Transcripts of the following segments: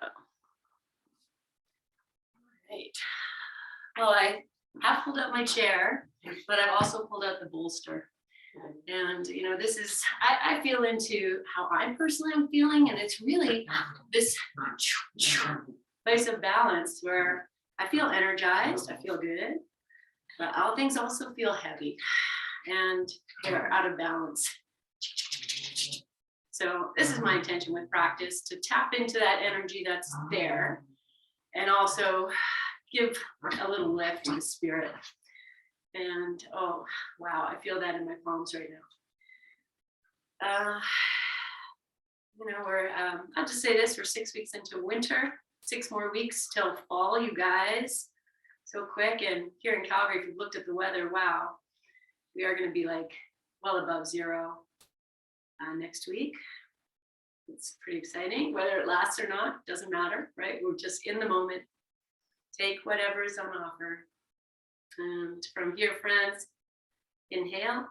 Go. All right. Well, I have pulled out my chair, but I've also pulled out the bolster. And, you know, this is, I feel into how I personally am feeling, and it's really this place of balance where I feel energized, I feel good, but all things also feel heavy and they're out of balance. So this is my intention with practice, to tap into that energy that's there and also give a little lift to the spirit. And oh, wow, I feel that in my palms right now. You know, I'll just say this, we're 6 weeks into winter, 6 more weeks till fall, you guys. So quick. And here in Calgary, if you've looked at the weather, wow, we are going to be like well above zero next week. It's pretty exciting. Whether it lasts or not, doesn't matter, right? We're just in the moment. Take whatever is on offer. And from here, friends, inhale.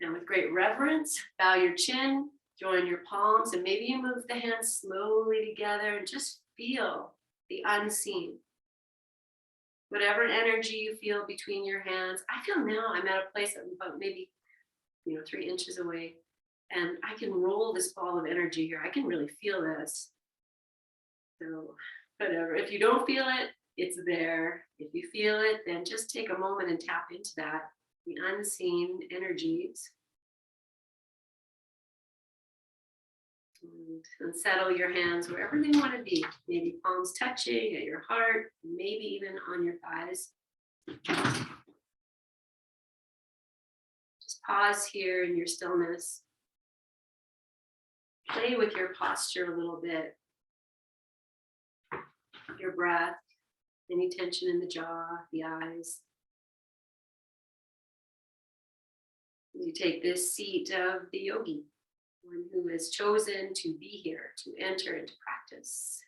And with great reverence, bow your chin, join your palms, and maybe you move the hands slowly together and just feel the unseen. Whatever energy you feel between your hands. I feel now I'm at a place I'm about maybe 3 inches away, and I can roll this ball of energy here. I can really feel this. So whatever, if you don't feel it, it's there. If you feel it, then just take a moment and tap into that, the unseen energies. And settle your hands wherever they want to be. Maybe palms touching at your heart, maybe even on your thighs. Just pause here in your stillness. Play with your posture a little bit. Your breath, any tension in the jaw, the eyes. You take this seat of the yogi, one who has chosen to be here, to enter into practice.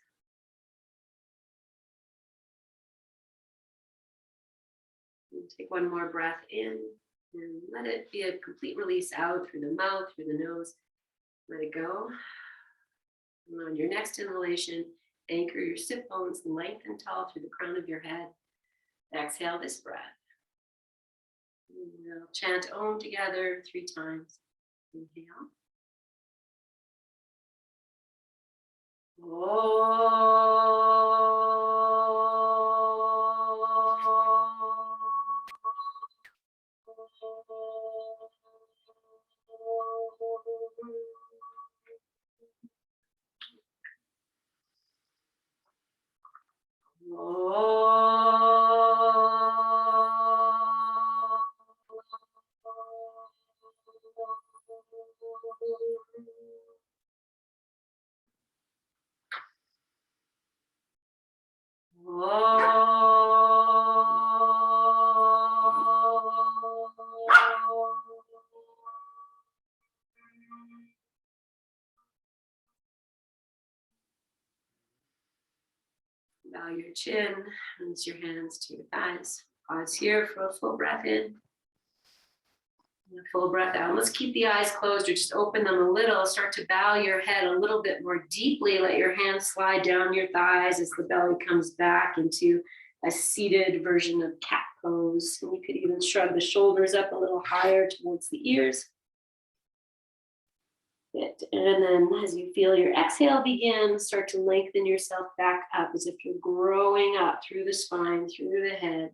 And take one more breath in and let it be a complete release out through the mouth, through the nose. Let it go. And on your next inhalation, anchor your sit bones lengthen tall through the crown of your head. Exhale this breath. We'll chant Om together 3 times. Inhale. Bow your chin, release your hands to your thighs. Pause here for a full breath in. And a full breath out. Let's keep the eyes closed or just open them a little. Start to bow your head a little bit more deeply. Let your hands slide down your thighs as the belly comes back into a seated version of cat pose. And you could even shrug the shoulders up a little higher towards the ears. Good. And then as you feel your exhale begin, start to lengthen yourself back up as if you're growing up through the spine, through the head.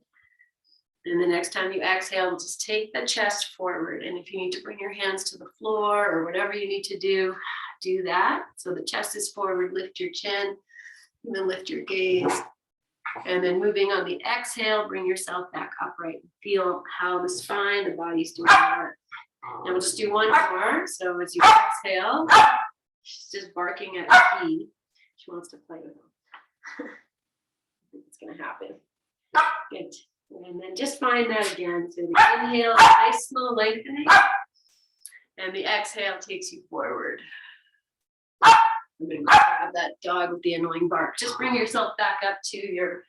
And the next time you exhale, just take the chest forward. And if you need to bring your hands to the floor or whatever you need to do, do that. So the chest is forward, lift your chin, and then lift your gaze. And then moving on the exhale, bring yourself back upright. Feel how the spine, the body's doing that. And we'll just do one more. So as you exhale, she's just barking at P. She wants to play with him. I think it's going to happen. Good. And then just find that again. So the inhale, nice slow lengthening. And the exhale takes you forward. I'm going to grab that dog with the annoying bark. Just bring yourself back up to your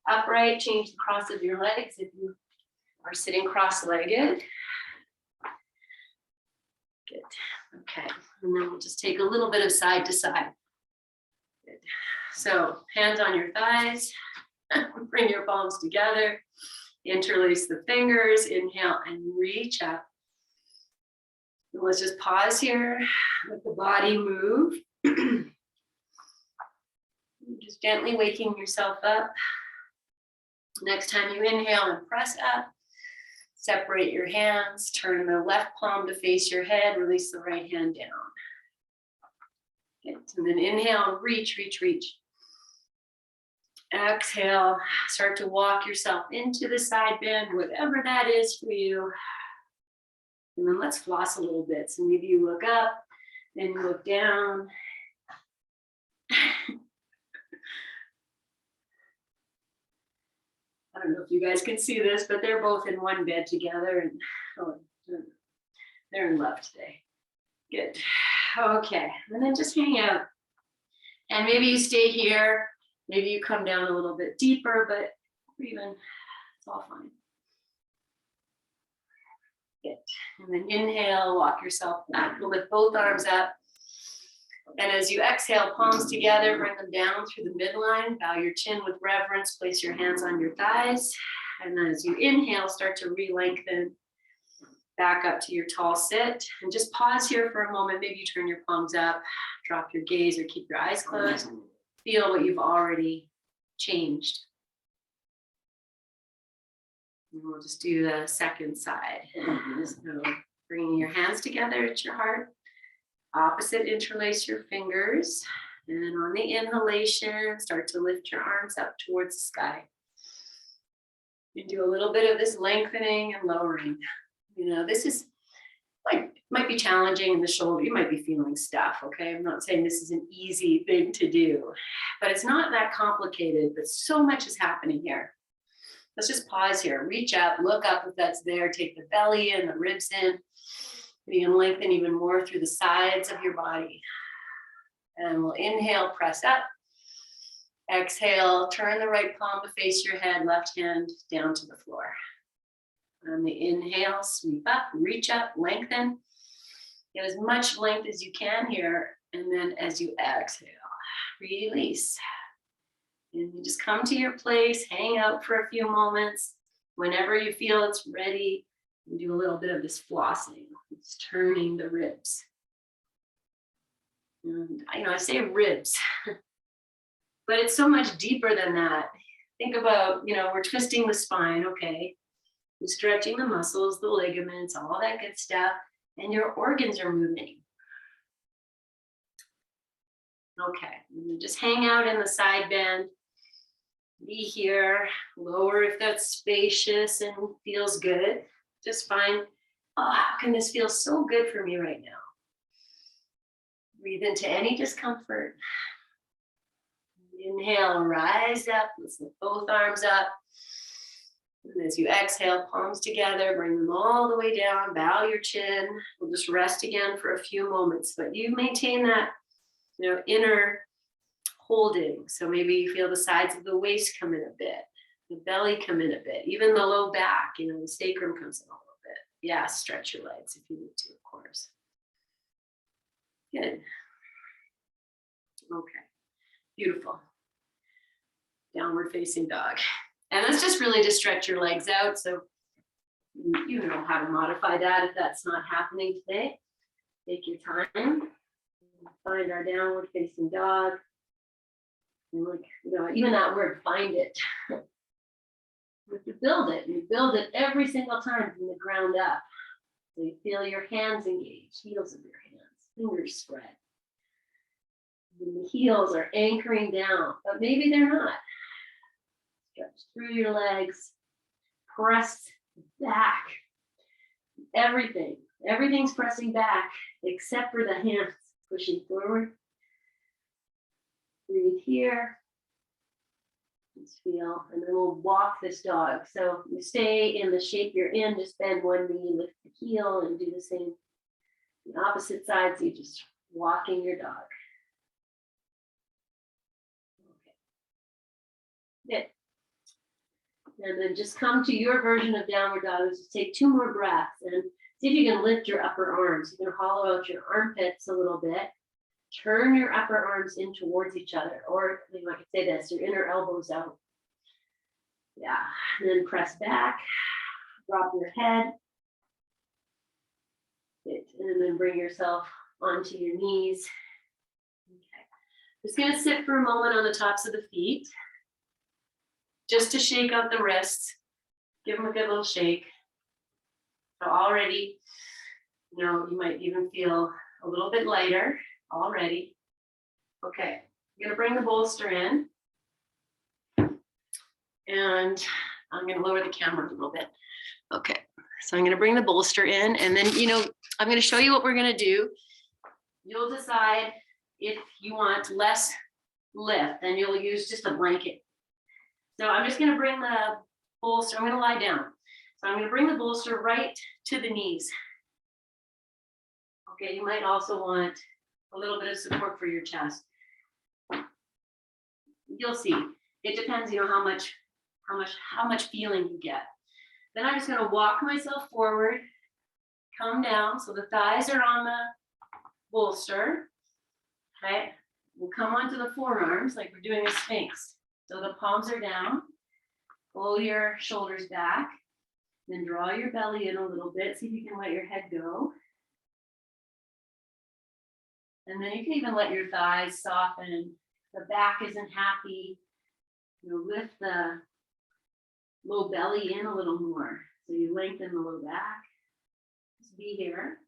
upright. Change the cross of your legs if you are sitting cross-legged. Good. Okay. And then we'll just take a little bit of side to side. Good. So hands on your thighs, bring your palms together, interlace the fingers, inhale and reach up. And let's just pause here, let the body move. Just gently waking yourself up. Next time you inhale and press up, separate your hands, turn the left palm to face your head, release the right hand down. Good. And then inhale, reach, reach, reach. Exhale, start to walk yourself into the side bend, whatever that is for you. And then let's floss a little bit. So maybe you look up, then you look down. I don't know if you guys can see this, but they're both in one bed together, and they're in love today. Good. Okay, and then just hang out. And maybe you stay here, maybe you come down a little bit deeper, but even, it's all fine. Good. And then inhale, walk yourself back, lift both arms up. And as you exhale, palms together, bring them down through the midline, bow your chin with reverence, place your hands on your thighs. And then as you inhale, start to re-lengthen back up to your tall sit. And just pause here for a moment. Maybe you turn your palms up, drop your gaze, or keep your eyes closed. Feel what you've already changed. And we'll just do the second side. So bringing your hands together at your heart. Opposite, interlace your fingers. And on the inhalation, start to lift your arms up towards the sky. You do a little bit of this lengthening and lowering. You know, this is might be challenging in the shoulder. You might be feeling stuff, okay? I'm not saying this is an easy thing to do, but it's not that complicated, but so much is happening here. Let's just pause here. Reach up, look up if that's there. Take the belly in, the ribs in. You can lengthen even more through the sides of your body. And we'll inhale, press up. Exhale, turn the right palm to face your head, left hand down to the floor. On the inhale, sweep up, reach up, lengthen. Get as much length as you can here. And then as you exhale, release. And you just come to your place, hang out for a few moments. Whenever you feel it's ready, you do a little bit of this flossing. It's turning the ribs. And I say ribs, but it's so much deeper than that. Think about, we're twisting the spine, okay? You're stretching the muscles, the ligaments, all that good stuff, and your organs are moving. Okay, and just hang out in the side bend. Be here, lower if that's spacious and feels good. Just find, how can this feel so good for me right now? Breathe into any discomfort. Inhale, rise up, let's lift both arms up. And as you exhale, palms together, bring them all the way down, bow your chin. We'll just rest again for a few moments, but you maintain that, inner holding. So maybe you feel the sides of the waist come in a bit, the belly come in a bit, even the low back, the sacrum comes in a little bit. Yeah, stretch your legs if you need to, of course. Good. Okay, beautiful. Downward facing dog. And that's just really to stretch your legs out. So you know how to modify that if that's not happening today. Take your time. Find our downward facing dog. And even that word, find it. You build it. You build it every single time from the ground up. So you feel your hands engaged, heels of your hands, fingers spread. And the heels are anchoring down, but maybe they're not. Stretch through your legs, press back. Everything's pressing back except for the hands pushing forward. Breathe here. Just feel, and then we'll walk this dog. So you stay in the shape you're in, just bend one knee, lift the heel, and do the same. The opposite side, so you're just walking your dog. Okay. Good. And then just come to your version of downward dog. Just take 2 more breaths and see if you can lift your upper arms. You can hollow out your armpits a little bit. turn your upper arms in towards each other, or you might say this, your inner elbows out. Yeah, and then press back, drop your head, and then bring yourself onto your knees. Okay. Just gonna sit for a moment on the tops of the feet, just to shake out the wrists. Give them a good little shake. So already, you know, you might even feel a little bit lighter already. Okay, I'm gonna bring the bolster in. And I'm gonna lower the camera a little bit. Okay, so I'm gonna bring the bolster in, and then, you know, I'm gonna show you what we're gonna do. You'll decide if you want less lift, then you'll use just a blanket. So I'm just gonna bring the bolster, I'm gonna lie down. So I'm gonna bring the bolster right to the knees. Okay, you might also want a little bit of support for your chest. You'll see, it depends, you know, how much feeling you get. Then I'm just gonna walk myself forward, come down, so the thighs are on the bolster, okay? We'll come onto the forearms like we're doing a Sphinx. So the palms are down, pull your shoulders back, then draw your belly in a little bit, see if you can let your head go. And then you can even let your thighs soften. The back isn't happy. You know, lift the low belly in a little more. So you lengthen the low back. Just be here.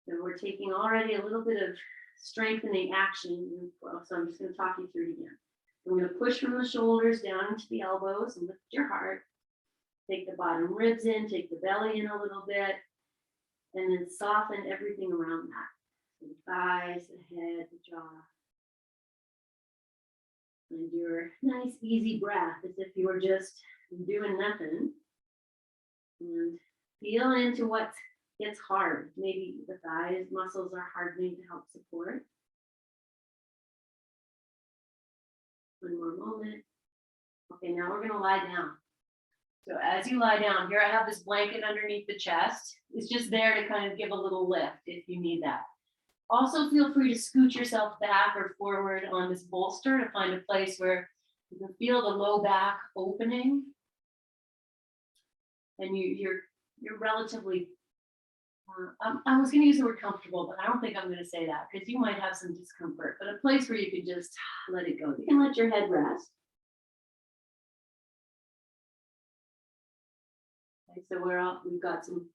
So we're taking already a little bit of strengthening action. So I'm just going to talk you through it again. I'm going to push from the shoulders down into the elbows and lift your heart. Take the bottom ribs in, take the belly in a little bit, and then soften everything around that. The thighs, the head, the jaw. And your nice easy breath as if you were just doing nothing. And feel into what gets hard. Maybe the thighs muscles are hardening to help support. One more moment. Okay, now we're gonna lie down. So as you lie down, here I have this blanket underneath the chest. It's just there to kind of give a little lift if you need that. Also feel free to scoot yourself back or forward on this bolster to find a place where you can feel the low back opening. And you're relatively, I was gonna use the word comfortable, but I don't think I'm gonna say that because you might have some discomfort, but a place where you can just let it go. You can let your head rest. Okay, so we've got some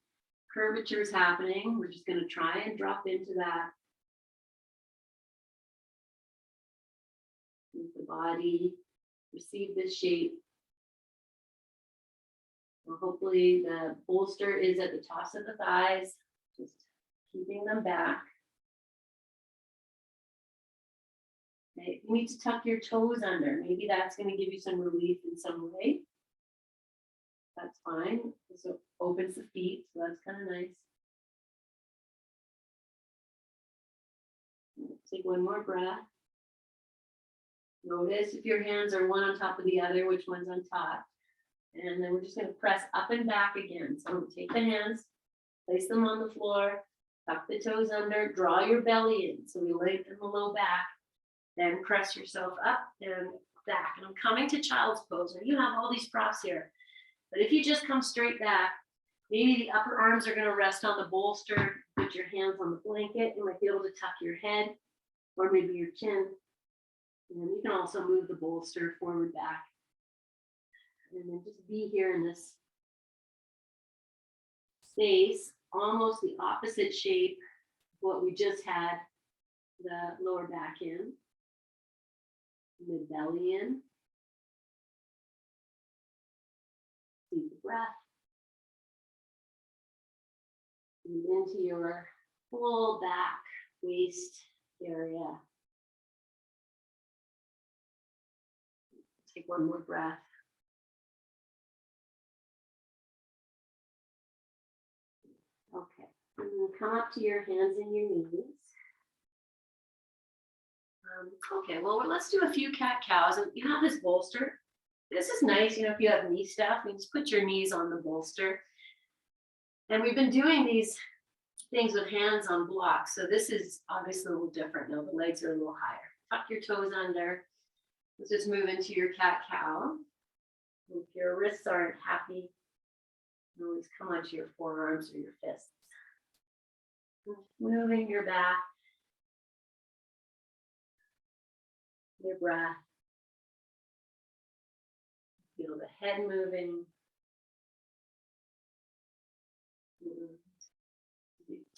curvatures happening. We're just gonna try and drop into that. The body, receive this shape. Well, hopefully the bolster is at the tops of the thighs, just keeping them back. Okay, you need to tuck your toes under. Maybe that's going to give you some relief in some way. That's fine. So opens the feet, so that's kind of nice. Take one more breath. Notice if your hands are one on top of the other, which one's on top. And then we're just going to press up and back again. So take the hands, place them on the floor, tuck the toes under, draw your belly in. So we lengthen the low back, then press yourself up and back. And I'm coming to child's pose. And you have all these props here. But if you just come straight back, maybe the upper arms are going to rest on the bolster, put your hands on the blanket. You might be able to tuck your head or maybe your chin. And you can also move the bolster forward, back. And then just be here in this space, almost the opposite shape of what we just had the lower back in, the belly in. Deep breath. And into your full back, waist area. Take one more breath. Okay, and then come up to your hands and your knees. Okay, well, let's do a few cat-cows. And you have this bolster. This is nice, you know, if you have knee stuff, you just put your knees on the bolster. And we've been doing these things with hands on blocks. So this is obviously a little different. Now the legs are a little higher. Tuck your toes under. Let's just move into your cat-cow. If your wrists aren't happy, you always come onto your forearms or your fists. Moving your back, your breath. Feel the head moving.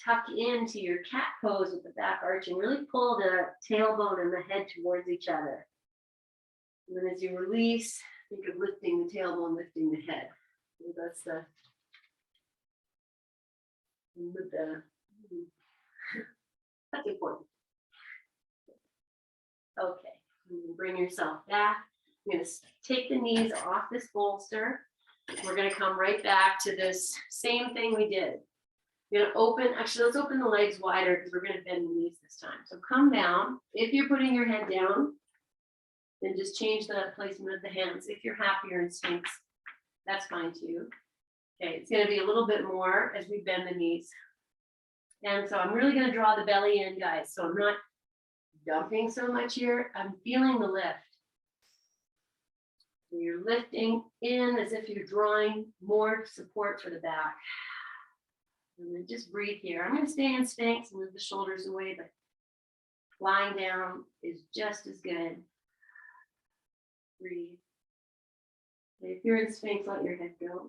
Tuck into your cat pose with the back arching. Really pull the tailbone and the head towards each other. And then as you release, think of lifting the tailbone, lifting the head. So that's that's important. Okay, bring yourself back. You're going to take the knees off this bolster. We're going to come right back to this same thing we did. You're going to open, actually, let's open the legs wider because we're going to bend the knees this time. So come down. If you're putting your head down, then just change the placement of the hands. If you're happier in Sphinx, that's fine too. Okay, it's going to be a little bit more as we bend the knees. And so I'm really going to draw the belly in, guys. So I'm not dumping so much here. I'm feeling the lift. So you're lifting in as if you're drawing more support for the back. And then just breathe here. I'm going to stay in Sphinx and move the shoulders away, but lying down is just as good. Breathe. Okay, if you're in Sphinx, let your head go.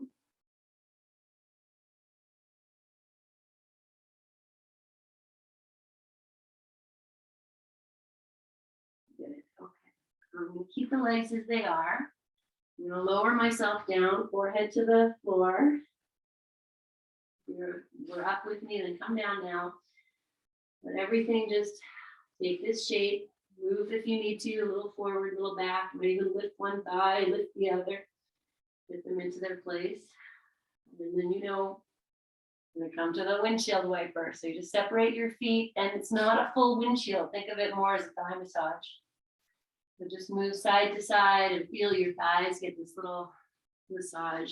Good. Okay. I'm going to keep the legs as they are. I'm going to lower myself down, forehead to the floor. You're up with me, then come down now. Let everything just take this shape. Move if you need to, a little forward, a little back. Maybe lift one thigh, lift the other. Get them into their place. And then I'm going to come to the windshield wiper. So you just separate your feet, and it's not a full windshield. Think of it more as a thigh massage. So just move side to side and feel your thighs get this little massage.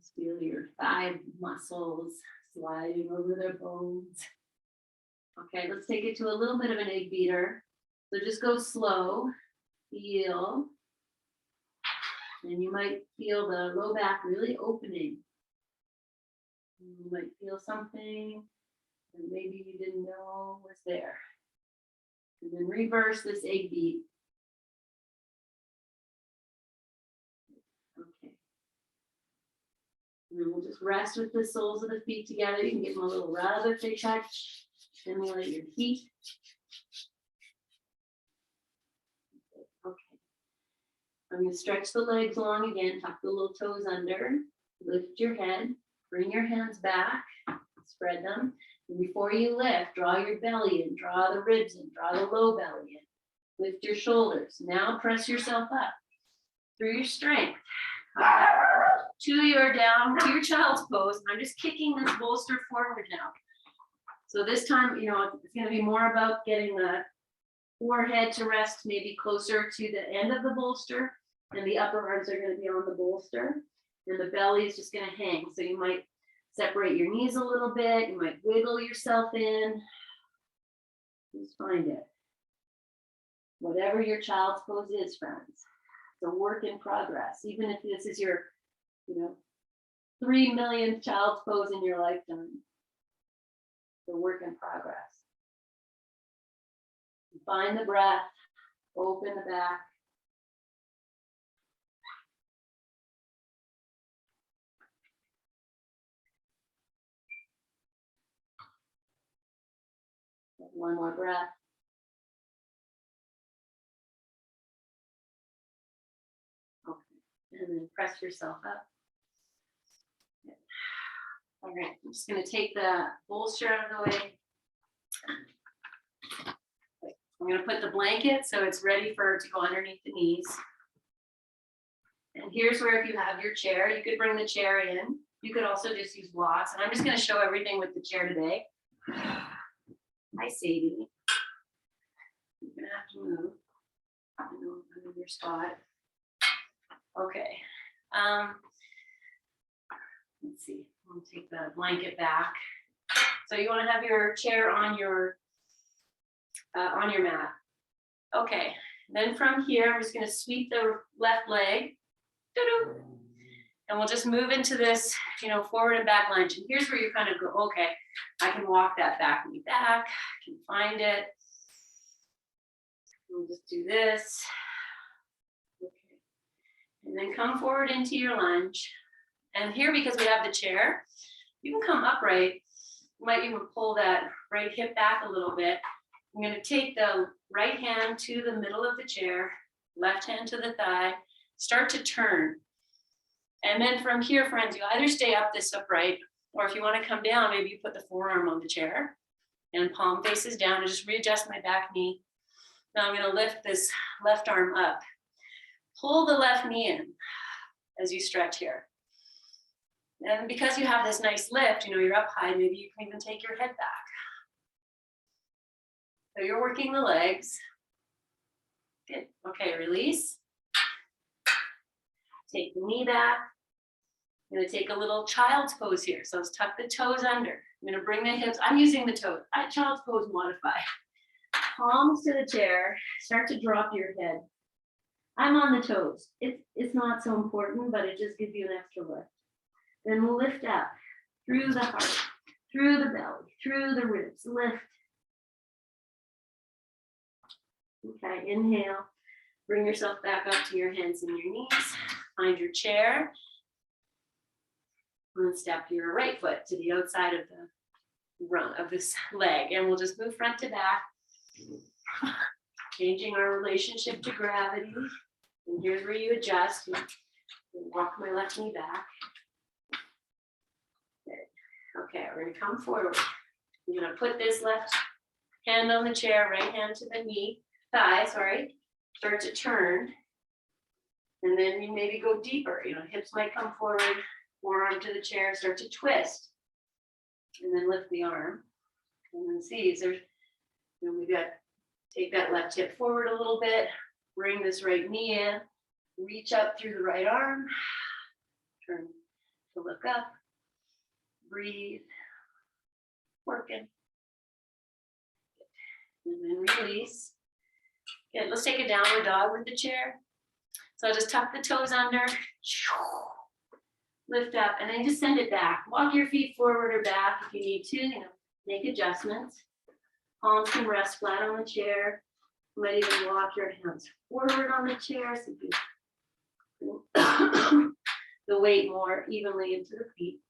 Just feel your thigh muscles sliding over their bones. Okay, let's take it to a little bit of an egg beater. So just go slow, feel. And you might feel the low back really opening. You might feel something that maybe you didn't know was there. And then reverse this egg beat. Okay. And then we'll just rest with the soles of the feet together. You can give them a little rub if they touch. Stimulate your feet. Okay. I'm going to stretch the legs long again. Tuck the little toes under. Lift your head. Bring your hands back. Spread them. And before you lift, draw your belly in. Draw the ribs in. Draw the low belly in. Lift your shoulders. Now press yourself up through your strength. To your child's pose. I'm just kicking this bolster forward now. So this time, it's going to be more about getting the forehead to rest maybe closer to the end of the bolster, and the upper arms are going to be on the bolster, and the belly is just going to hang. So you might separate your knees a little bit. You might wiggle yourself in. Just find it. Whatever your child's pose is, friends. It's a work in progress. Even if this is your, 3 millionth child's pose in your lifetime. It's a work in progress. Find the breath. Open the back. One more breath. Okay. And then press yourself up. All right, I'm just going to take the bolster out of the way. I'm going to put the blanket so it's ready to go underneath the knees. And here's where if you have your chair, you could bring the chair in. You could also just use blocks. And I'm just going to show everything with the chair today. Hi, Sadie. You're going to have to move. I know I'm in your spot. Okay. Let's see. I'll take the blanket back. So you want to have your chair on your mat. Okay, then from here, I'm just going to sweep the left leg. And we'll just move into this, forward and back lunge. And here's where you kind of go, okay, I can walk that back knee back, I can find it. We'll just do this. Okay. And then come forward into your lunge. And here, because we have the chair, you can come upright. You might even pull that right hip back a little bit. I'm going to take the right hand to the middle of the chair, left hand to the thigh, start to turn. And then from here, friends, you either stay up this upright, or if you want to come down, maybe you put the forearm on the chair and palm faces down and just readjust my back knee. Now I'm going to lift this left arm up. Pull the left knee in as you stretch here. And because you have this nice lift, you're up high, maybe you can even take your head back. So you're working the legs. Good. Okay, release. Take the knee back. I'm going to take a little child's pose here. So let's tuck the toes under. I'm going to bring the hips. I'm using the toes. Child's pose modify. Palms to the chair. Start to drop your head. I'm on the toes. It's not so important, but it just gives you an extra lift. Then lift up through the heart, through the belly, through the ribs. Lift. Okay, inhale. Bring yourself back up to your hands and your knees. Find your chair. And step your right foot to the outside of the rung of this leg. And we'll just move front to back. Changing our relationship to gravity. And here's where you adjust. Walk my left knee back. Okay, we're going to come forward. You're going to put this left hand on the chair, right hand to the thigh. Start to turn. And then you maybe go deeper. Hips might come forward, forearm to the chair, start to twist. And then lift the arm. And then see, we got take that left hip forward a little bit, bring this right knee in, reach up through the right arm, turn to look up, breathe, working. And then release. Good, let's take a downward dog with the chair. So I'll just tuck the toes under, lift up, and then just send it back. Walk your feet forward or back if you need to, make adjustments. Palms can rest flat on the chair. You might even walk your hands forward on the chair so you can the weight more evenly into the feet.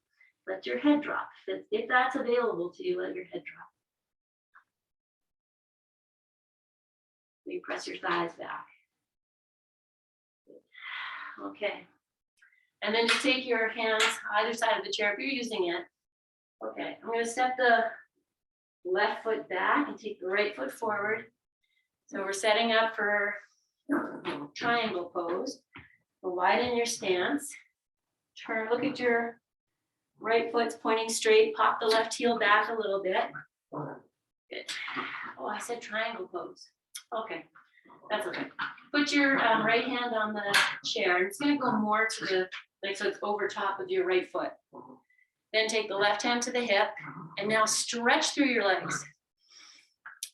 Let your head drop. If that's available to you, let your head drop. You press your thighs back. Okay. And then just take your hands either side of the chair if you're using it. Okay, I'm going to step the left foot back and take the right foot forward. So we're setting up for triangle pose. So widen your stance. Turn, look at your right foot's pointing straight. Pop the left heel back a little bit. Good. Oh, I said triangle pose. Okay, that's okay. Put your right hand on the chair. It's going to go more to the, so it's over top of your right foot. Then take the left hand to the hip and now stretch through your legs.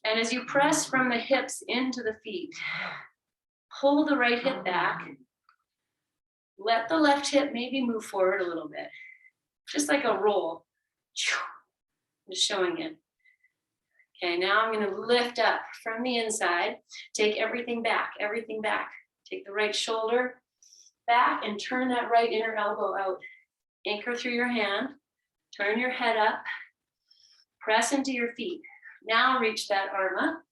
And as you press from the hips into the feet, pull the right hip back. Let the left hip maybe move forward a little bit, just like a roll. Just showing it. Okay, now I'm going to lift up from the inside. Take everything back, everything back. Take the right shoulder back and turn that right inner elbow out. Anchor through your hand. Turn your head up. Press into your feet. Now reach that arm up.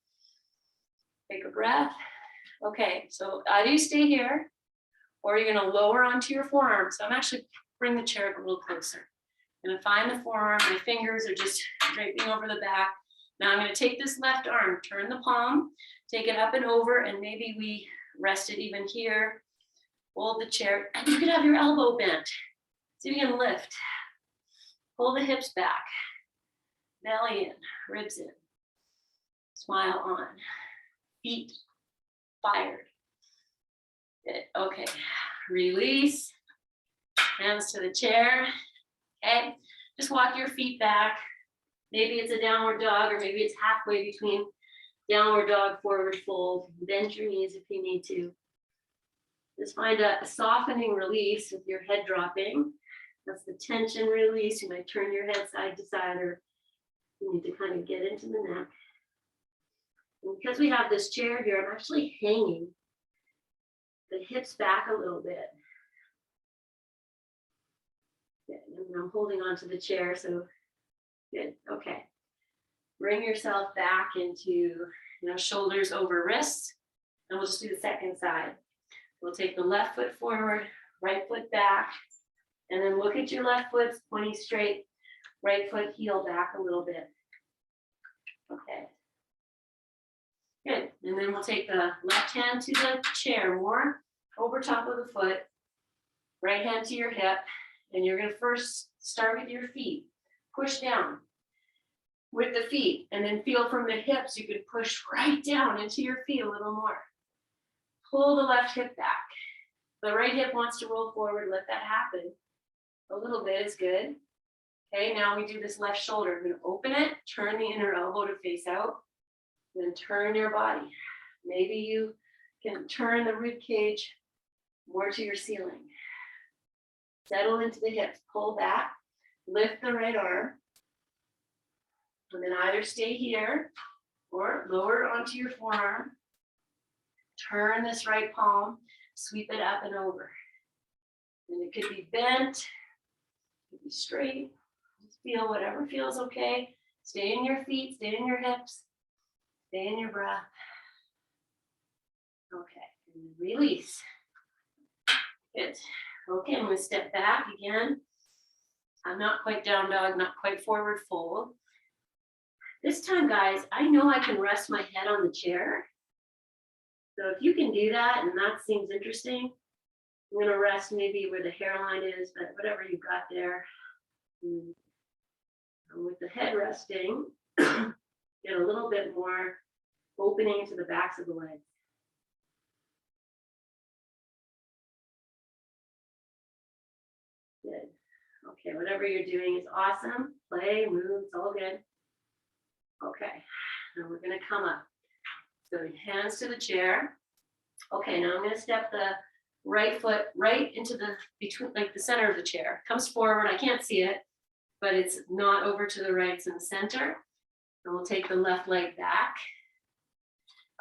Take a breath. Okay, so either you stay here or you're going to lower onto your forearm. So I'm actually bring the chair a little closer. I'm going to find the forearm. My fingers are just draping over the back. Now I'm going to take this left arm, turn the palm, take it up and over, and maybe we rest it even here. Hold the chair, and you could have your elbow bent. So you can lift. Pull the hips back. Belly in, ribs in. Smile on. Feet fired. Good. Okay. Release. Hands to the chair. Okay, just walk your feet back. Maybe it's a downward dog, or maybe it's halfway between downward dog, forward fold. Bend your knees if you need to. Just find a softening release with your head dropping. That's the tension release. You might turn your head side to side, or you need to kind of get into the neck. And because we have this chair here, I'm actually hanging the hips back a little bit. Good. And I'm holding onto the chair, so good. Okay. Bring yourself back into, shoulders over wrists, and we'll just do the second side. We'll take the left foot forward, right foot back, and then look at your left foot pointing straight, right foot heel back a little bit. Okay. Good. And then we'll take the left hand to the chair more over top of the foot, right hand to your hip, and you're going to first start with your feet. Push down with the feet, and then feel from the hips. You can push right down into your feet a little more. Pull the left hip back. The right hip wants to roll forward. Let that happen. A little bit is good. Okay, now we do this left shoulder. I'm going to open it, turn the inner elbow to face out, then turn your body. Maybe you can turn the rib cage more to your ceiling. Settle into the hips, pull back, lift the right arm, and then either stay here or lower onto your forearm. Turn this right palm, sweep it up and over. And it could be bent, it could be straight. Just feel whatever feels okay. Stay in your feet, stay in your hips, stay in your breath. Okay, and release. Good. Okay, I'm going to step back again. I'm not quite down dog, not quite forward fold. This time, guys, I know I can rest my head on the chair. So if you can do that, and that seems interesting, I'm going to rest maybe where the hairline is, but whatever you've got there. And with the head resting, get a little bit more opening to the backs of the legs. Good. Okay, whatever you're doing is awesome. Play, move, it's all good. Okay, now we're going to come up. So hands to the chair. Okay, now I'm going to step the right foot right into the between, like the center of the chair. Comes forward. I can't see it, but it's not over to the right. It's in the center. And we'll take the left leg back.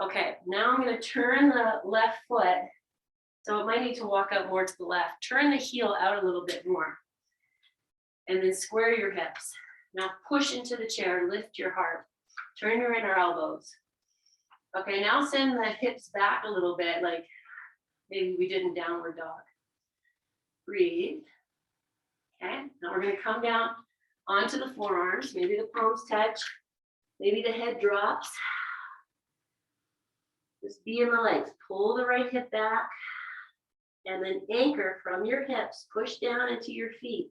Okay, now I'm going to turn the left foot. So it might need to walk out more to the left. Turn the heel out a little bit more. And then square your hips. Now push into the chair, lift your heart. Turn your inner elbows. Okay, now send the hips back a little bit, like maybe we did in downward dog. Breathe. Okay, now we're going to come down onto the forearms. Maybe the palms touch. Maybe the head drops. Just be in the legs. Pull the right hip back. And then anchor from your hips. Push down into your feet.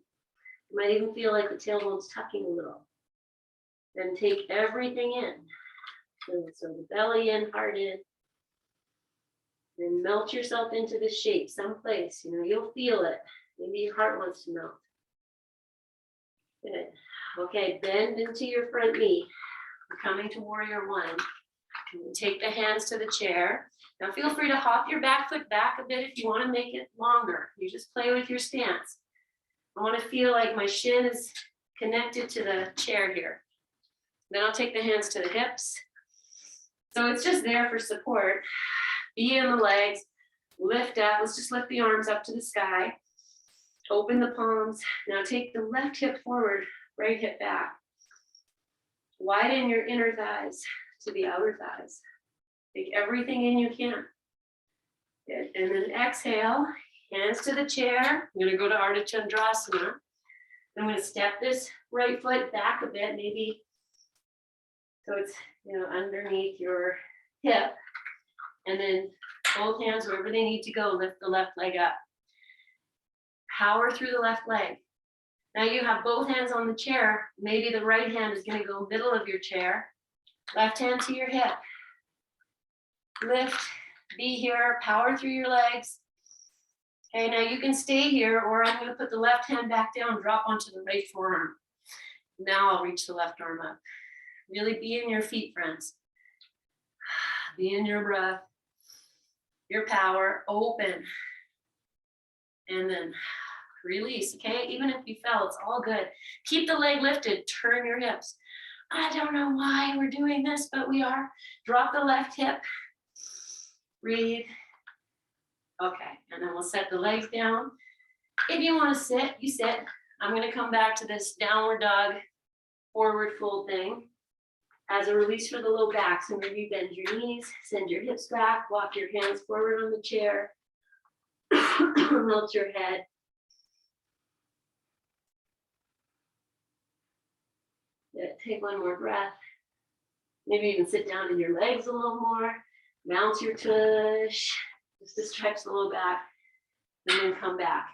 You might even feel like the tailbone's tucking a little. Then take everything in. So the belly in, heart in. Then melt yourself into this shape someplace. You'll feel it. Maybe your heart wants to melt. Good. Okay, bend into your front knee. We're coming to warrior one. Take the hands to the chair. Now feel free to hop your back foot back a bit if you want to make it longer. You just play with your stance. I want to feel like my shin is connected to the chair here. Then I'll take the hands to the hips. So it's just there for support. Be in the legs, lift up. Let's just lift the arms up to the sky. Open the palms. Now take the left hip forward, right hip back. Widen your inner thighs to the outer thighs. Take everything in you can. Good. And then exhale, hands to the chair. I'm going to go to Artichondrasana. I'm going to step this right foot back a bit, maybe so it's underneath your hip. And then both hands wherever they need to go, lift the left leg up. Power through the left leg. Now you have both hands on the chair. Maybe the right hand is going to go middle of your chair. Left hand to your hip. Lift, be here, power through your legs. Okay, now you can stay here, or I'm gonna put the left hand back down, drop onto the right forearm. Now I'll reach the left arm up. Really be in your feet, friends. Be in your breath, your power, open. And then release, okay? Even if you fell, it's all good. Keep the leg lifted, turn your hips. I don't know why we're doing this, but we are. Drop the left hip, breathe. Okay, and then we'll set the legs down. If you want to sit, you sit. I'm going to come back to this downward dog, forward fold thing as a release for the low back. So maybe bend your knees, send your hips back, walk your hands forward on the chair, melt your head. Good. Take one more breath. Maybe even sit down in your legs a little more, bounce your tush, just to stretch the low back, and then come back.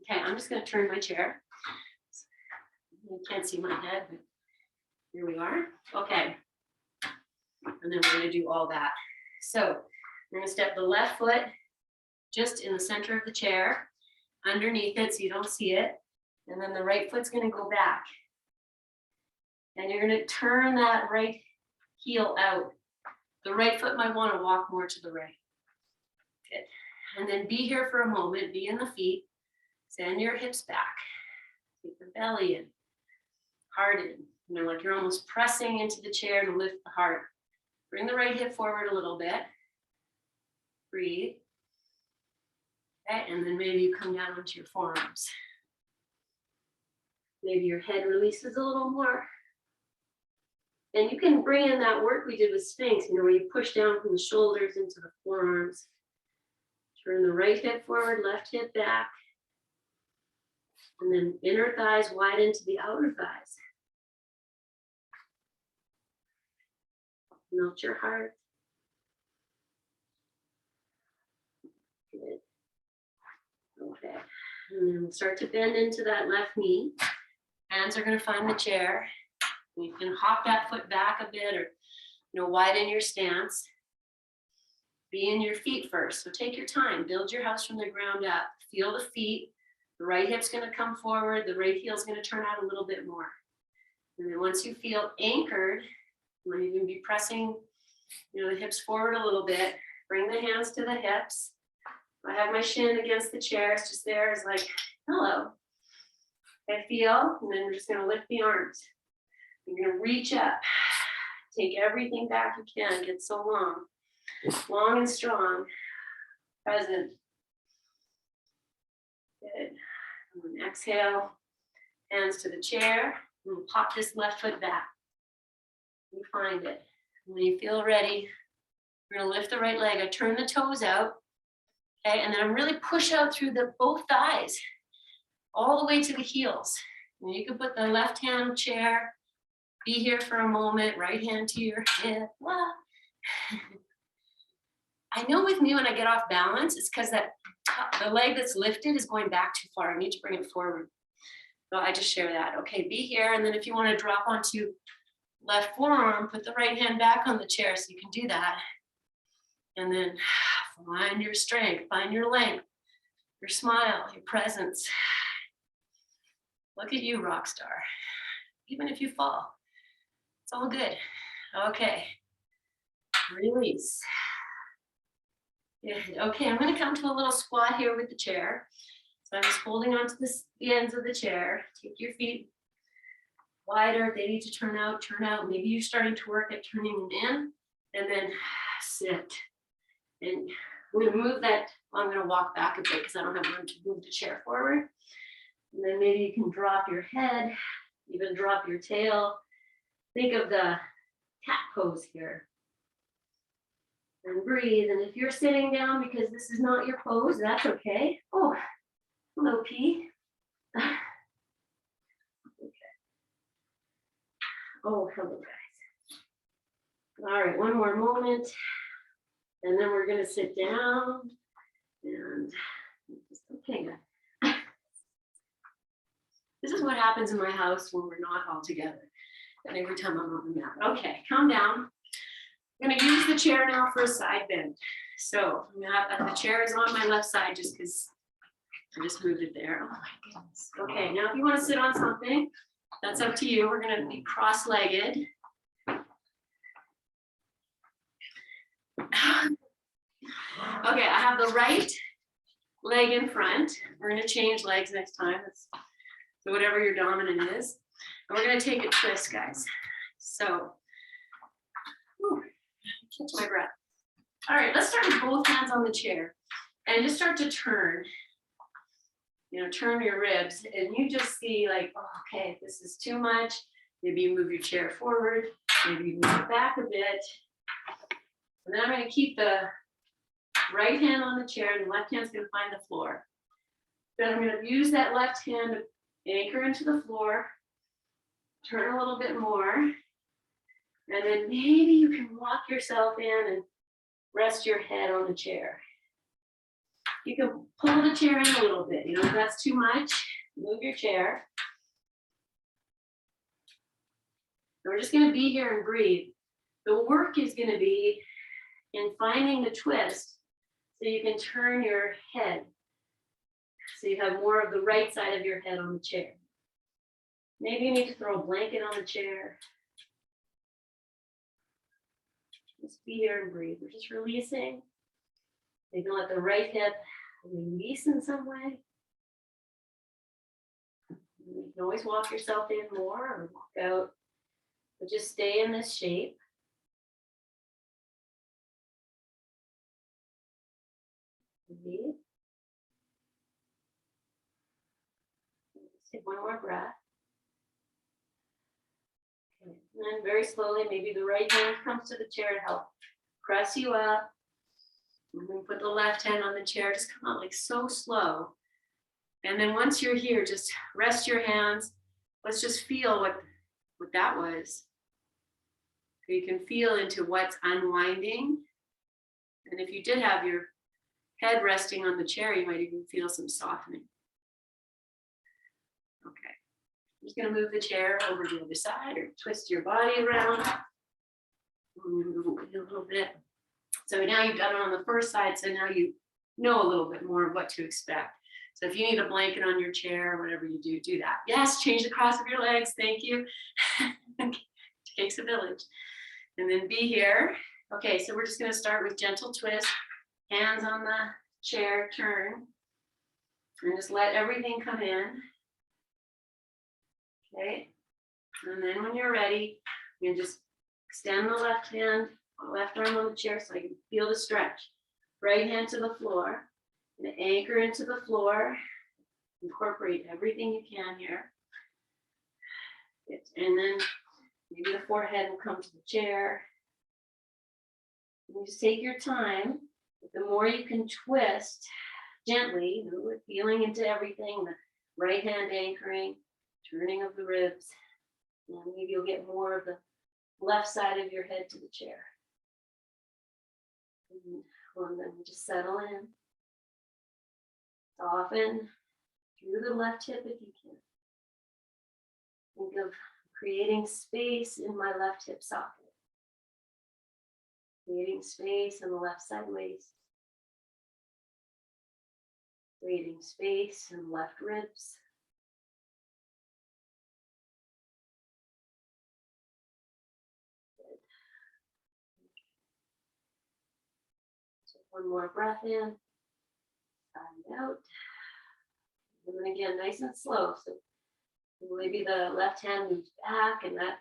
Okay, I'm just going to turn my chair. You can't see my head, but here we are. Okay, and then we're going to do all that. So we're going to step the left foot just in the center of the chair, underneath it so you don't see it, and then the right foot's going to go back. And you're going to turn that right heel out. The right foot might want to walk more to the right. Good. And then be here for a moment, be in the feet, send your hips back, take the belly in, heart in, like you're almost pressing into the chair to lift the heart. Bring the right hip forward a little bit, breathe, okay, and then maybe you come down onto your forearms. Maybe your head releases a little more. And you can bring in that work we did with Sphinx, where you push down from the shoulders into the forearms. Turn the right hip forward, left hip back. And then inner thighs widen to the outer thighs. Melt your heart. Good. Okay. And then we'll start to bend into that left knee. Hands are going to find the chair. You can hop that foot back a bit, or widen your stance. Be in your feet first. So take your time. Build your house from the ground up. Feel the feet. The right hip's going to come forward. The right heel's going to turn out a little bit more. And then once you feel anchored, you might even be pressing, the hips forward a little bit. Bring the hands to the hips. I have my shin against the chair. It's just there. It's like, hello. I feel, and then we're just going to lift the arms. You're going to reach up. Take everything back you can. Get so long and strong. Present. Good. And then exhale. Hands to the chair. And we'll pop this left foot back. You find it. When you feel ready, we're going to lift the right leg. I turn the toes out. Okay, and then I'm really push out through both thighs, all the way to the heels. And you can put the left hand chair, be here for a moment, right hand to your hip. I know with me when I get off balance, it's because the leg that's lifted is going back too far. I need to bring it forward. So I just share that. Okay, be here. And then if you want to drop onto left forearm, put the right hand back on the chair so you can do that. And then find your strength, find your length, your smile, your presence. Look at you, rock star. Even if you fall, it's all good. Okay, release. Good. Okay, I'm going to come to a little squat here with the chair. So I'm just holding onto the ends of the chair. Take your feet wider. If they need to turn out, turn out. Maybe you're starting to work at turning them in, and then sit. And I'm going to move that. Well, I'm going to walk back a bit because I don't have room to move the chair forward. And then maybe you can drop your head, even drop your tail. Think of the cat pose here. And breathe. And if you're sitting down because this is not your pose, that's okay. Oh, hello, P. Okay. Oh, hello, guys. All right, one more moment. And then we're going to sit down. And just, okay. This is what happens in my house when we're not all together. And every time I'm on the mat. Okay, calm down. I'm going to use the chair now for a side bend. So I'm gonna have, the chair is on my left side just because I just moved it there. Oh my goodness. Okay, now if you want to sit on something, that's up to you. We're going to be cross-legged. Okay, I have the right leg in front. We're going to change legs next time. So whatever your dominant is. And we're going to take a twist, guys. So, catch my breath. All right, let's start with both hands on the chair. And just start to turn. You know, turn your ribs. And you just see like, oh, okay, this is too much. Maybe you move your chair forward. Maybe you move it back a bit. And then I'm going to keep the right hand on the chair and the left hand's going to find the floor. Then I'm going to use that left hand to anchor into the floor, turn a little bit more, and then maybe you can walk yourself in and rest your head on the chair. You can pull the chair in a little bit. You know, if that's too much, move your chair. And we're just going to be here and breathe. The work is going to be in finding the twist so you can turn your head. So you have more of the right side of your head on the chair. Maybe you need to throw a blanket on the chair. Just be here and breathe. We're just releasing. You can let the right hip release in some way. You can always walk yourself in more or walk out, but just stay in this shape. Breathe. Just take one more breath. Okay. And then very slowly, maybe the right hand comes to the chair to help press you up. And then put the left hand on the chair, just come out like so slow. And then once you're here, just rest your hands. Let's just feel what that was. So you can feel into what's unwinding. And if you did have your head resting on the chair, you might even feel some softening. Okay. I'm just going to move the chair over to the other side or twist your body around. Move it a little bit. So now you've done it on the first side, so now you know a little bit more of what to expect. So if you need a blanket on your chair, whatever you do, do that. Yes, change the cross of your legs. Thank you. Takes a village. And then be here. Okay, so we're just going to start with gentle twist. Hands on the chair, turn. And just let everything come in. Okay. And then when you're ready, you can just extend the left hand, left arm on the chair so I can feel the stretch. Right hand to the floor. And anchor into the floor. Incorporate everything you can here. And then maybe the forehead will come to the chair. And just take your time. The more you can twist gently, feeling into everything, the right hand anchoring, turning of the ribs. And maybe you'll get more of the left side of your head to the chair. And then just settle in. Soften through the left hip if you can. Think of creating space in my left hip socket. Creating space in the left side waist. Creating space in the left ribs. Good. Take one more breath in. Sigh out. And then again, nice and slow. So maybe the left hand moves back and that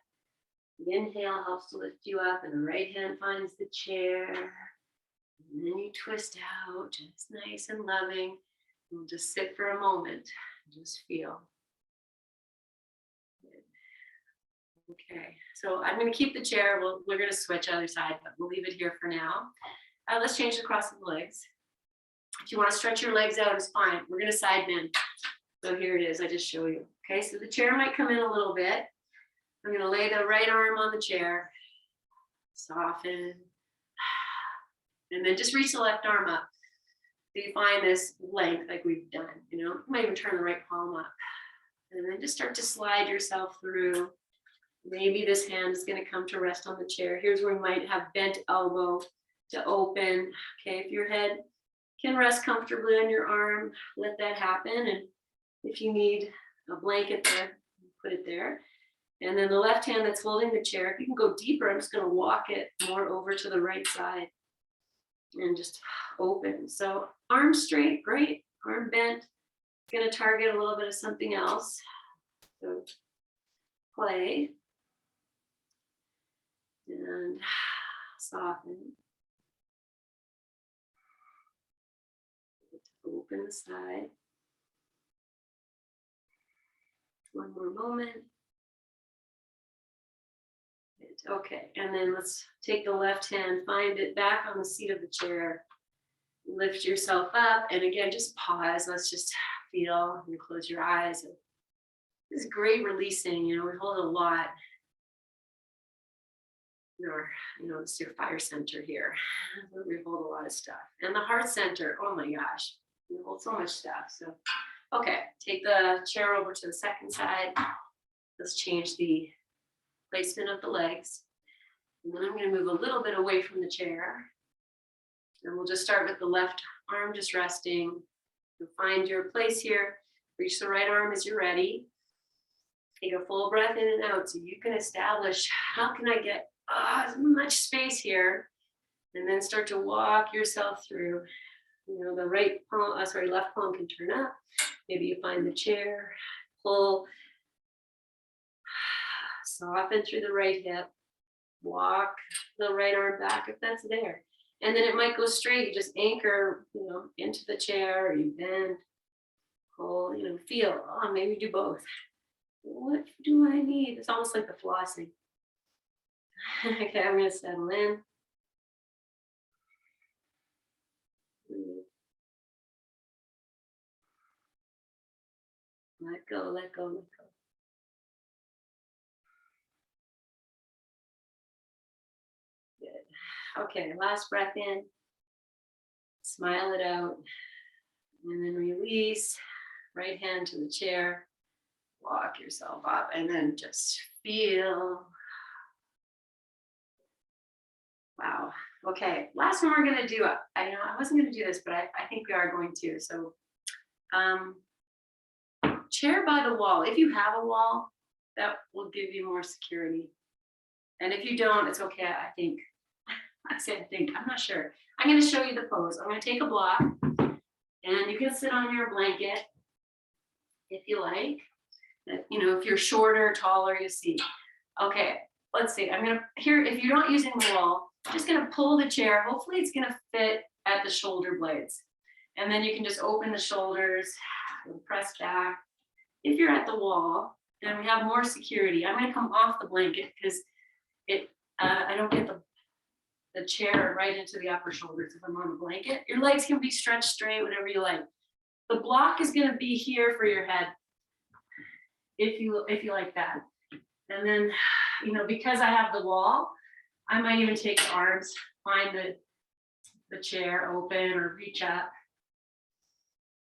the inhale helps to lift you up and the right hand finds the chair. And then you twist out, just nice and loving. And just sit for a moment and just feel. Good. Okay, so I'm going to keep the chair. We're going to switch other side, but we'll leave it here for now. Let's change the cross of the legs. If you want to stretch your legs out, it's fine. We're going to side bend. So here it is. I just show you. Okay, so the chair might come in a little bit. I'm going to lay the right arm on the chair. Soften. And then just reach the left arm up. So you find this length like we've done, you might even turn the right palm up. And then just start to slide yourself through. Maybe this hand is going to come to rest on the chair. Here's where we might have bent elbow to open. Okay, if your head can rest comfortably on your arm. Let that happen. And if you need a blanket there, put it there. And then the left hand that's holding the chair, if you can go deeper, I'm just going to walk it more over to the right side and just open. So arm straight, great. Arm bent. Going to target a little bit of something else. So play and soften. Open the side. One more moment. Okay, and then let's take the left hand, find it back on the seat of the chair. Lift yourself up, and again, just pause. Let's just feel and close your eyes. This is great releasing. We hold a lot. It's your fire center here. We hold a lot of stuff. And the heart center, oh my gosh, we hold so much stuff. So, okay, take the chair over to the second side. Let's change the placement of the legs. And then I'm going to move a little bit away from the chair. And we'll just start with the left arm just resting. You'll find your place here. Reach the right arm as you're ready. Take a full breath in and out so you can establish how can I get as much space here, and then start to walk yourself through. The left palm can turn up. Maybe you find the chair, pull, soften through the right hip, walk the right arm back if that's there. And then it might go straight. You just anchor, into the chair, or you bend, pull, feel. Oh, maybe do both. What do I need? It's almost like the flossing. Okay, I'm going to settle in. Let go, let go, let go. Good. Okay, last breath in. Smile it out. And then release. Right hand to the chair. Walk yourself up and then just feel. Wow. Okay, last one we're going to do. I wasn't going to do this, but I think we are going to. So chair by the wall. If you have a wall, that will give you more security. And if you don't, it's okay. I think. I'm not sure. I'm going to show you the pose. I'm going to take a block, and you can sit on your blanket if you like. If you're shorter, taller, you see. Okay, let's see. I'm going to, here, if you're not using the wall, I'm just going to pull the chair. Hopefully it's going to fit at the shoulder blades. And then you can just open the shoulders and press back. If you're at the wall, then we have more security. I'm going to come off the blanket because I don't get the chair right into the upper shoulders if I'm on the blanket. Your legs can be stretched straight, whatever you like. The block is going to be here for your head, if you like that. And then, because I have the wall, I might even take the arms, find the chair open or reach up.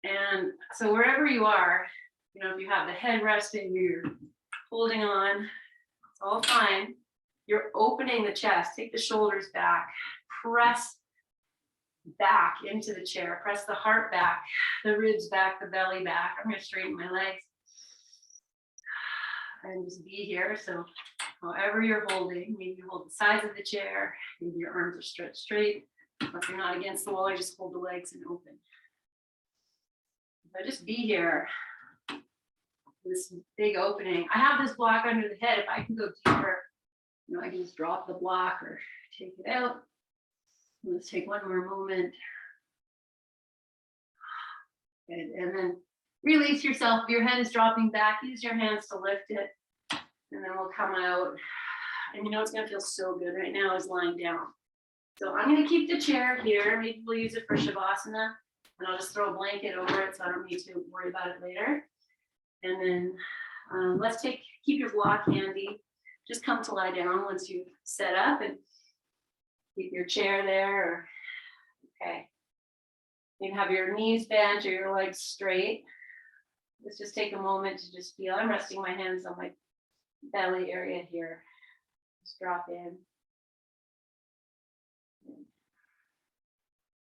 And so wherever you are, if you have the head resting, you're holding on, it's all fine. You're opening the chest, take the shoulders back, press back into the chair, press the heart back, the ribs back, the belly back. I'm going to straighten my legs and just be here. So however you're holding, maybe you hold the sides of the chair, maybe your arms are stretched straight. If you're not against the wall, you just hold the legs and open. So just be here. This big opening. I have this block under the head. If I can go deeper, I can just drop the block or take it out. Let's take one more moment. Good. And then release yourself. If your head is dropping back, use your hands to lift it. And then we'll come out. And it's going to feel so good right now is lying down. So I'm going to keep the chair here. Maybe we'll use it for Savasana. And I'll just throw a blanket over it so I don't need to worry about it later. And then let's keep your block handy. Just come to lie down once you've set up and keep your chair there. Okay. You can have your knees bent or your legs straight. Let's just take a moment to just feel. I'm resting my hands on my belly area here. Just drop in.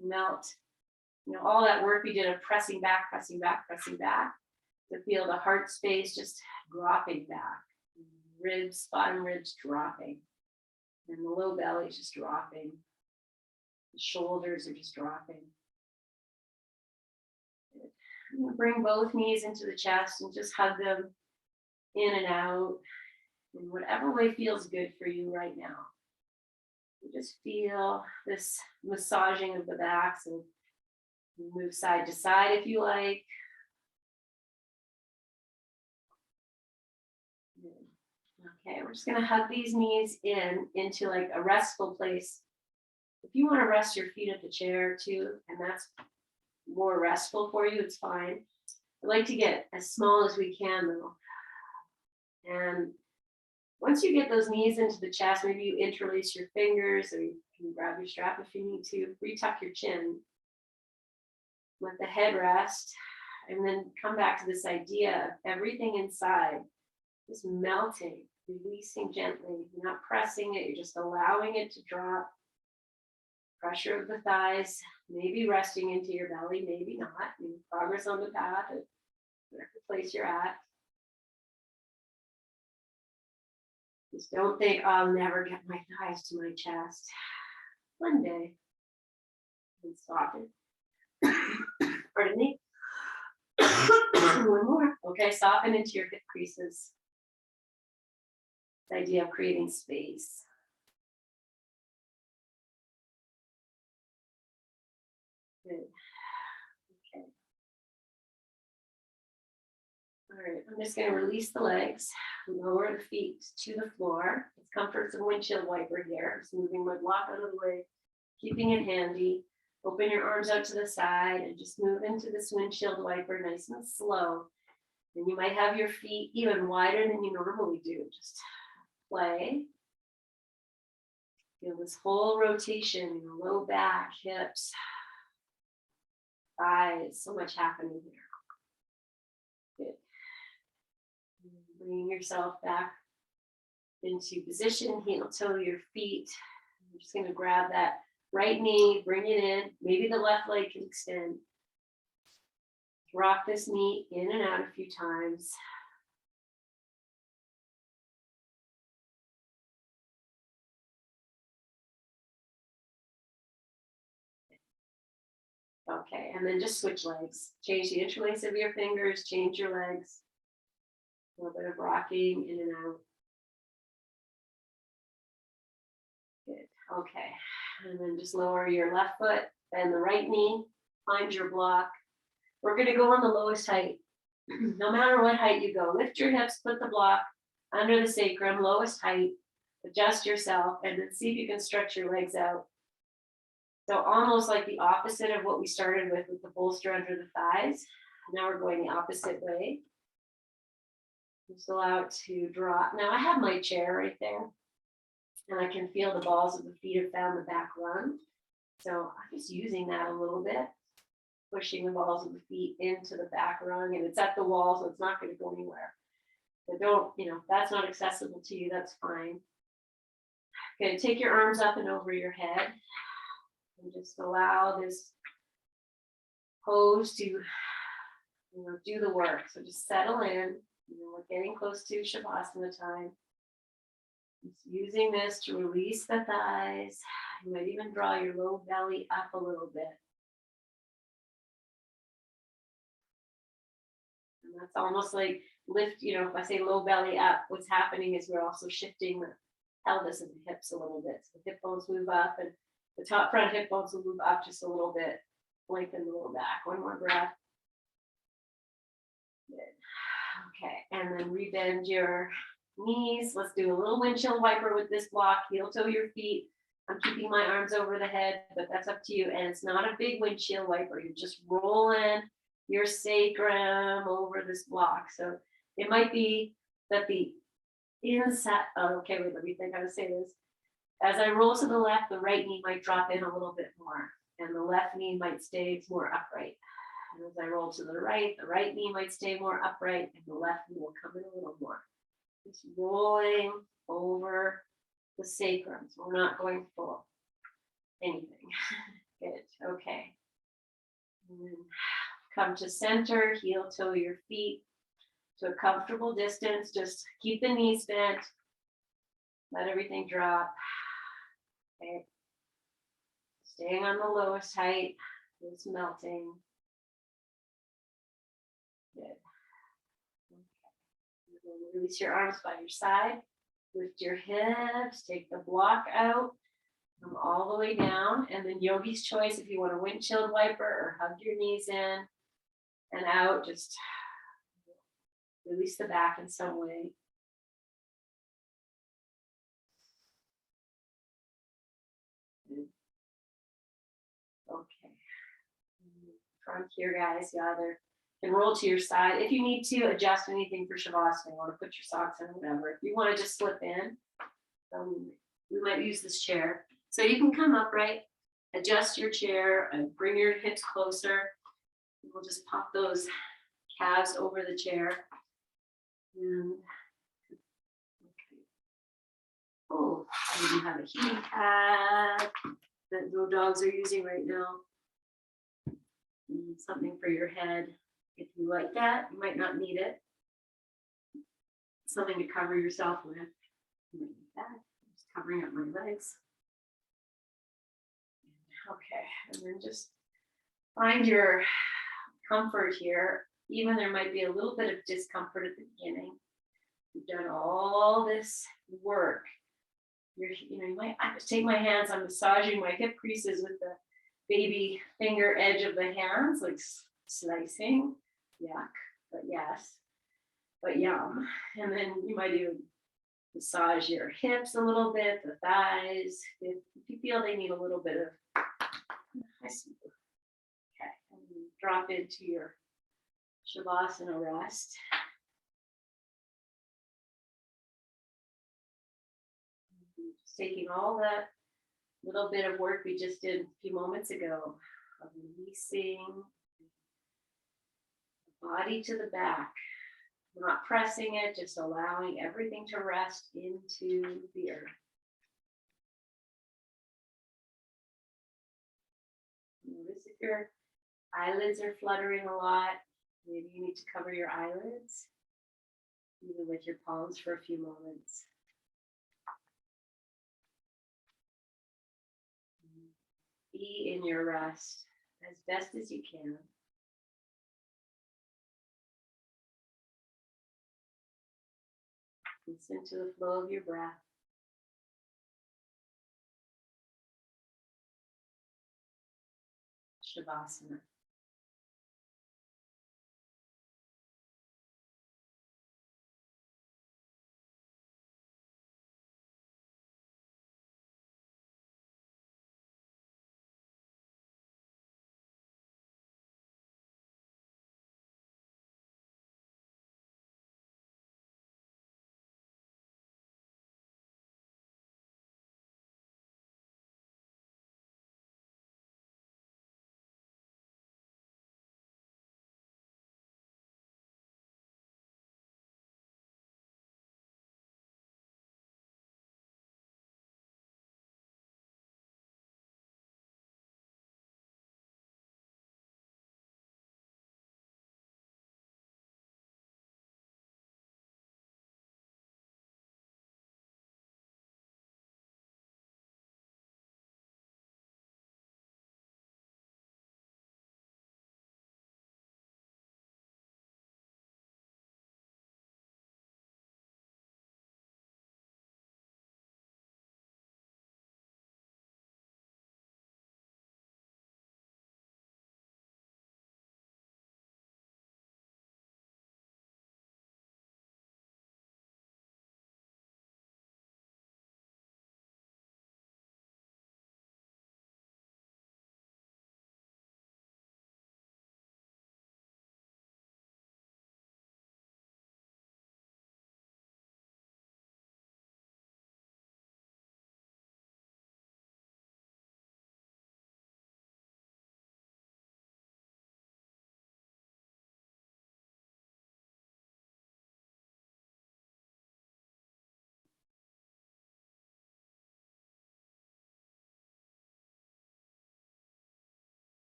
Melt You know, all that work we did of pressing back, to feel the heart space just dropping back. Ribs, bottom ribs dropping. And the low belly is just dropping. The shoulders are just dropping. I'm gonna bring both knees into the chest and just hug them in and out in whatever way feels good for you right now. You just feel this massaging of the back. So move side to side if you like. Okay, we're just gonna hug these knees into like a restful place. If you want to rest your feet at the chair too, and that's more restful for you, it's fine. I like to get as small as we can though. And once you get those knees into the chest, maybe you interlace your fingers, or you can grab your strap if you need to, retuck your chin. Let the head rest, and then come back to this idea of everything inside just melting, releasing gently. You're not pressing it, you're just allowing it to drop. Pressure of the thighs, maybe resting into your belly, maybe not. Progress on the path at whatever place you're at. Just don't think I'll never get my thighs to my chest. One day. And soften. Pardon me. One more. Okay, soften into your hip creases. The idea of creating space. Good. Okay. All right, I'm just going to release the legs, lower the feet to the floor. It's comforts of Windshield Wiper here. Just moving my block out of the way, keeping it handy. Open your arms out to the side and just move into this Windshield Wiper nice and slow. And you might have your feet even wider than you normally do. Just play. Feel this whole rotation in the low back, hips, thighs, so much happening here. Good. Bringing yourself back into position, heel toe your feet. I'm just going to grab that right knee, bring it in. Maybe the left leg can extend. Rock this knee in and out a few times. Okay, and then just switch legs. Change the interlace of your fingers, change your legs. A little bit of rocking in and out. Good, okay. And then just lower your left foot, bend the right knee, find your block. We're gonna go on the lowest height. No matter what height you go, lift your hips, put the block under the sacrum, lowest height, adjust yourself, and then see if you can stretch your legs out. So almost like the opposite of what we started with the bolster under the thighs. Now we're going the opposite way. Just allow it to drop. Now I have my chair right there, and I can feel the balls of the feet have found the back rung. So I'm just using that a little bit, pushing the balls of the feet into the back rung, and it's at the wall, so it's not going to go anywhere. But don't, if that's not accessible to you, that's fine. Okay, take your arms up and over your head. And just allow this pose to do the work. So just settle in. We're getting close to Savasana time. Just using this to release the thighs. You might even draw your low belly up a little bit. And that's almost like lift, if I say low belly up, what's happening is we're also shifting the pelvis and the hips a little bit. So the hip bones move up, and the top front hip bones will move up just a little bit. Lengthen the low back. One more breath. Good. Okay, and then rebend your knees. Let's do a little windshield wiper with this block. Heel toe your feet. I'm keeping my arms over the head, but that's up to you. And it's not a big windshield wiper. You're just rolling your sacrum over this block. So it might be that the inside, okay, wait, let me think how to say this. As I roll to the left, the right knee might drop in a little bit more, and the left knee might stay more upright. And as I roll to the right knee might stay more upright, and the left knee will come in a little more. Just rolling over the sacrum. So we're not going full anything. Good. Okay. Come to center, heel toe your feet to a comfortable distance. Just keep the knees bent. Let everything drop. Okay. Staying on the lowest height. It's melting. Good. Okay. Release your arms by your side. Lift your hips. Take the block out. Come all the way down. And then yogi's choice, if you want a windshield wiper or hug your knees in and out, just release the back in some way. Okay. From here, guys, you either can roll to your side. If you need to adjust anything for Savasana, you want to put your socks in, whatever. If you want to just slip in, we might use this chair. So you can come upright, adjust your chair, and bring your hips closer. We'll just pop those calves over the chair. And, okay. Oh, you have a heating pad that no dogs are using right now. And something for your head. If you like that, you might not need it. Something to cover yourself with. You might need that. Just covering up my legs. Okay, and then just find your comfort here. Even there might be a little bit of discomfort at the beginning. You've done all this work. You might take my hands. I'm massaging my hip creases with the baby finger edge of the hands, like slicing. Yuck, but yes, but yum. And then you might even massage your hips a little bit, the thighs, if you feel they need a little bit of. Okay, and drop into your Savasana rest. Just taking all that little bit of work we just did a few moments ago, of releasing the body to the back. We're not pressing it, just allowing everything to rest into the earth. Notice if your eyelids are fluttering a lot. Maybe you need to cover your eyelids, even with your palms for a few moments. Be in your rest as best as you can. Listen to the flow of your breath. Savasana.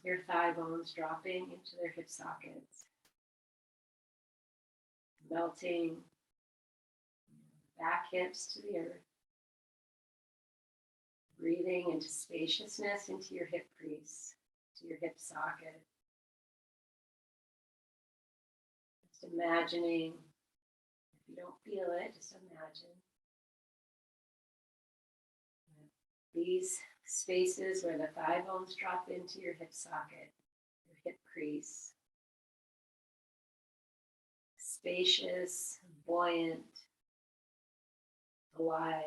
your thigh bones dropping into their hip sockets, melting back hips to the earth, breathing into spaciousness into your hip crease, to your hip socket. Just imagining, if you don't feel it, just imagine these spaces where the thigh bones drop into your hip socket, your hip crease, spacious, buoyant, alive.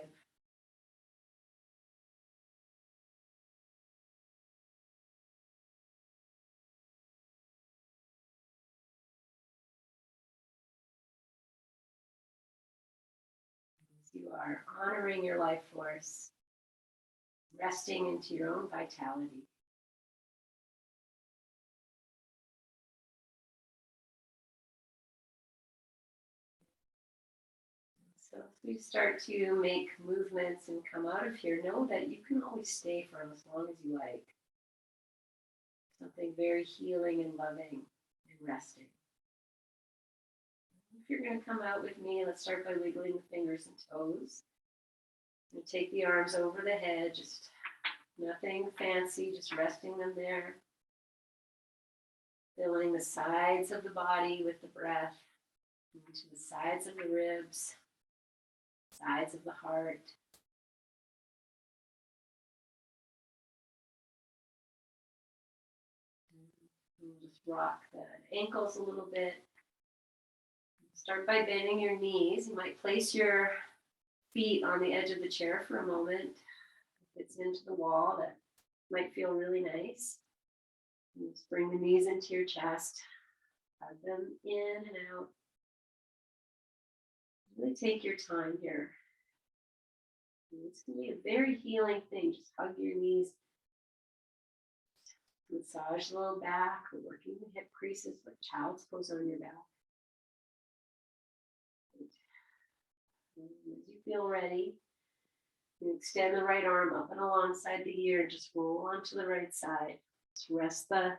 As you are honoring your life force, resting into your own vitality. So as we start to make movements and come out of here, know that you can always stay for as long as you like. Something very healing and loving and resting. If you're going to come out with me, let's start by wiggling the fingers and toes. And take the arms over the head, just nothing fancy, just resting them there. Filling the sides of the body with the breath, into the sides of the ribs, sides of the heart. And we'll just rock the ankles a little bit. Start by bending your knees. You might place your feet on the edge of the chair for a moment. If it's into the wall, that might feel really nice. And just bring the knees into your chest. Hug them in and out. Really take your time here. This can be a very healing thing. Just hug your knees. Massage the low back. We're working the hip creases like child's pose on your back. And as you feel ready, you extend the right arm up and alongside the ear. Just roll onto the right side. Just rest the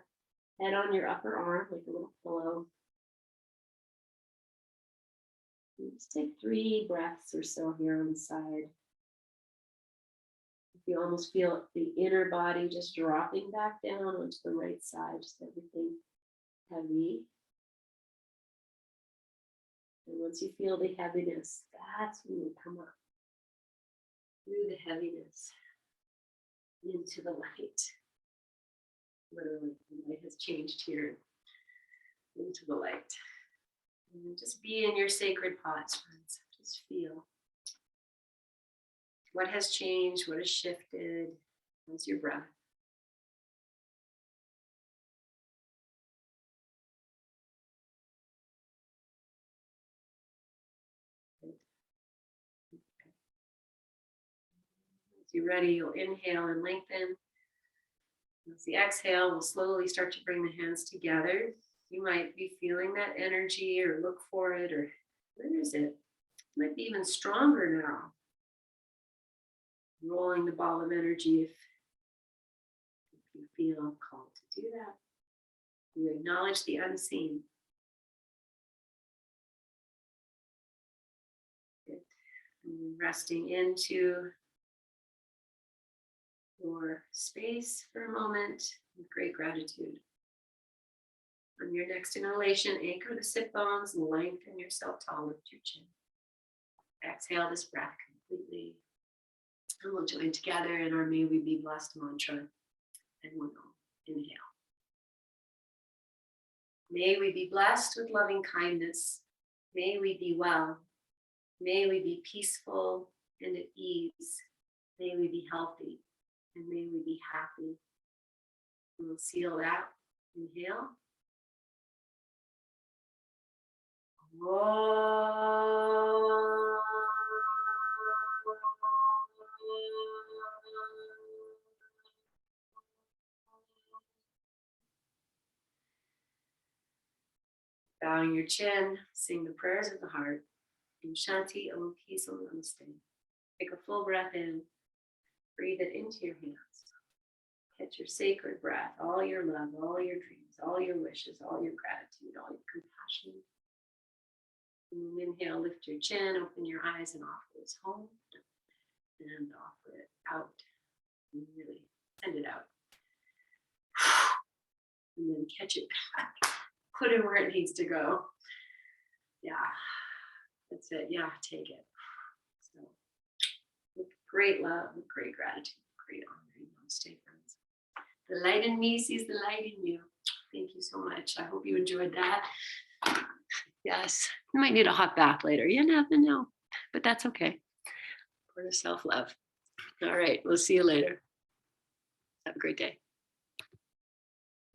head on your upper arm like a little pillow. And just take 3 breaths or so here on the side. You almost feel the inner body just dropping back down onto the right side, just everything heavy. And once you feel the heaviness, that's when you come up through the heaviness into the light. Literally, the light has changed here into the light. And just be in your sacred pots, friends. Just feel what has changed, what has shifted. How's your breath? As you're ready, you'll inhale and lengthen. As the exhale, we'll slowly start to bring the hands together. You might be feeling that energy or look for it, or where is it? It might be even stronger now. Rolling the ball of energy if you feel called to do that. You acknowledge the unseen. Good. And resting into your space for a moment with great gratitude. On your next inhalation, anchor the sit bones and lengthen yourself tall with your chin. Exhale this breath completely. And we'll join together in our May We Be Blessed mantra. And we'll inhale. May we be blessed with loving kindness. May we be well. May we be peaceful and at ease. May we be healthy. And may we be happy. And we'll seal that. Inhale. Whoa. Bowing your chin, sing the prayers of the heart. In Shanti, Om, Peace, Om, Namaste. Take a full breath in. Breathe it into your hands. Catch your sacred breath, all your love, all your dreams, all your wishes, all your gratitude, all your compassion. And inhale, lift your chin, open your eyes, and offer this home. And offer it out. And really send it out. And then catch it back. Put it where it needs to go. Yeah, that's it. Yeah, take it. So, with great love, with great gratitude, great honor. Namaste, friends. The light in me sees the light in you. Thank you so much. I hope you enjoyed that. Yes, you might need a hot bath later. You never know, but that's okay. For self-love. All right, we'll see you later. Have a great day.